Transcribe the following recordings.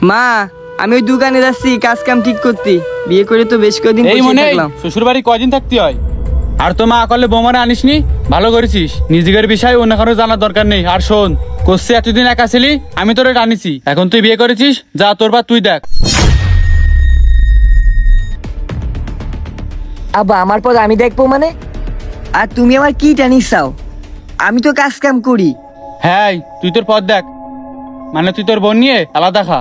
মা আমি ওই দোকানে যাচ্ছি কাজ কাম ঠিক করতে। বিয়ে করে তো বেশ কয়েকদিন থাকলাম। শ্বশুর বাড়ি কয়দিন থাকতে হয়? আর তো মা করলে বৌমারা আনিসনি, ভালো করেছিস। নিজের বিষয় অন্য কারো জানার দরকার নেই। আর শোন, কোসে এতদিন একা ছিলি, আমি তোরে টানিছি, এখন তুই বিয়ে করেছিস, যা তোর বা তুই দেখ। আব্বা আমার পর আমি দেখবো মানে? আর তুমি আমার কি টানিস চাও? আমি তো কাজ কাম করি। হ্যাঁ তুই তোর পথ দেখ, মানে তুই তোর বোন নিয়ে আলাদা খা।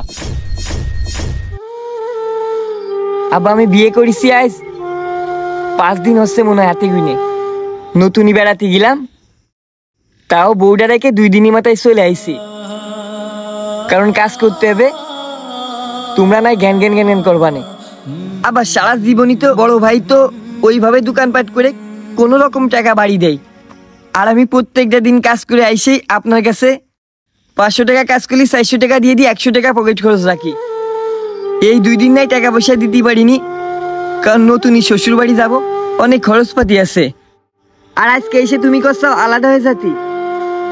আব্বা আমি বিয়ে করেছি আজ 5 দিন হচ্ছে মনে হয়, হাতে গুনে। নতুনই বেড়াতে গেলাম, তাও বউটা রেখে 2 দিনই মাথায় চলে আইছি, কারণ কাজ করতে হবে। তোমরা নাই জ্ঞান জ্ঞান জ্ঞান জ্ঞান করবানে। আবার সারা জীবনই তো বড় ভাই তো ওইভাবে দোকানপাট করে কোনো রকম টাকা বাড়ি দেয়, আর আমি প্রত্যেকটা দিন কাজ করে আইসেই আপনার কাছে 500 টাকা কাজ করলে 400 টাকা দিয়ে দিই, 100 টাকা পকেট খরচ রাখি। এই 2 দিন নাই টাকা পয়সা দিতে পারিনি, কারণ নতুনই শ্বশুর বাড়ি যাবো, অনেক খরচপাতি আছে। আর আজকে এসে তুমি করছো আলাদা হয়ে যাতি।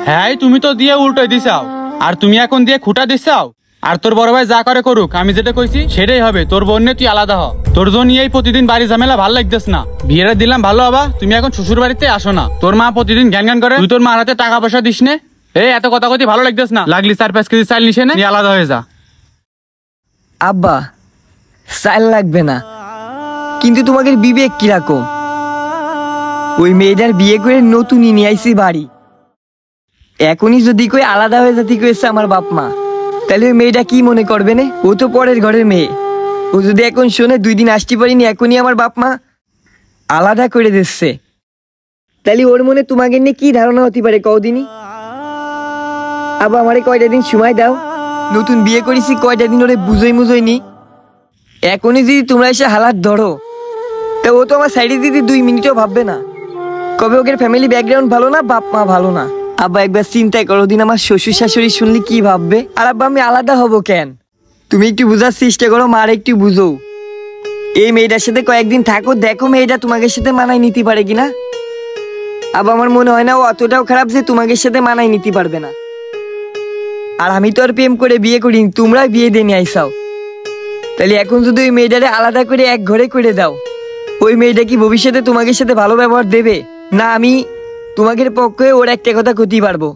হ্যাঁ তুমি তো দিয়ে উল্টোই দিছাও, আর তুমি এখন দিয়ে খুঁটা দিছাও। আর তোর বড় ভাই যা করে করুক, আমি যেটা কইছি সেটাই হবে। তোর বোন নিয়ে তুই আলাদা হ। তোর জন্য এই প্রতিদিন বাড়ি ঝামেলা ভালো লাগতেছ না। বিয়েটা দিলাম ভালো হবা, তুমি এখন শ্বশুর বাড়িতে আসো না। তোর মা প্রতিদিন জ্ঞান জ্ঞান করে, তুই তোর মার হাতে টাকা পয়সা দিস নে। এই এত কথা কতি ভালো লাগতেছ না। লাগলি 4-5 কেজি চাল নিসে না, আলাদা হয়ে যা। আব্বা চাল লাগবে না, কিন্তু তোমাকে বিবেক কিরকম? ওই মেয়েটার বিয়ে করে নতুনই নিয়ে আইসি বাড়ি, এখনই যদি কই আলাদা হয়ে যেতে কইছে আমার বাপ মা, তাহলে ওই মেয়েটা কি মনে করবে না? ও তো পরের ঘরের মেয়ে। ও যদি এখন শোনে 2 দিন আসতে পারিনি, এখনই আমার বাপ মা আলাদা করে দিচ্ছে, তাহলে ওর মনে তোমাকে নিয়ে কি ধারণা হতে পারে কদিনই? আবার আমারে কয়টা দিন সময় দাও, নতুন বিয়ে করেছি, কয়টা দিন ওরে বুঝোই নি। এখনই যদি তোমরা এসে হালাত ধরো, তা ও তো আমার সাইডে দিদি 2 মিনিটও ভাববে না। কবে ওকে ফ্যামিলি ব্যাকগ্রাউন্ড ভালো না, বাপ মা ভালো না। আব্বা একবার চিন্তাই করো, দিন আমার শ্বশুর শাশুড়ি শুনলে কি ভাববে? আর আব্বা আমি আলাদা হব কেন? তুমি একটু বুঝার চেষ্টা করো, মার একটু বুঝো। এই মেয়েটার সাথে কয়েকদিন থাকো, দেখো মেয়েটা তোমাদের সাথে মানায় নিতে পারে কিনা। আব্বা আমার মনে হয় না ও অতটাও খারাপ যে তোমাদের সাথে মানায় নিতে পারবে না। আর আমি তো আর প্রেম করে বিয়ে করিনি, তোমরাই বিয়ে দিয়ে নিয়ে আইসাও। তাহলে এখন যদি ওই মেয়েটারে আলাদা করে এক ঘরে করে দাও, ওই মেয়েটা কি ভবিষ্যতে তোমাদের সাথে ভালো ব্যবহার দেবে? না আমি তোমাদের পক্ষে ওর একটা কথা ক্ষতি পারবো?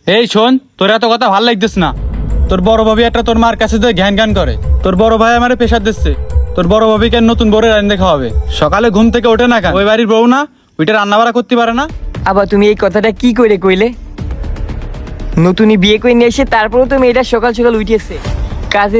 এই শোন, তোর এত কথা ভালো লাগতেছ না। তোর বড় ভাবি একটা তোর মার কাছে জ্ঞান জ্ঞান করে। তোর বড় ভাই আমারে প্রেশার দিচ্ছে, তোর বড় ভাবি কেন নতুন বউরে রান্না খাওয়াবে? সকালে ঘুম থেকে ওঠে না কেন? ওই বাড়ির বউ না, ওইটা রান্না বাড়া করতে পারে না? আবার তুমি এই কথাটা কি করে কইলে? নতুনই বিয়ে করে নিয়ে এসে তারপরেও তো মেয়েটা সকাল সকাল উঠেছে কাজে।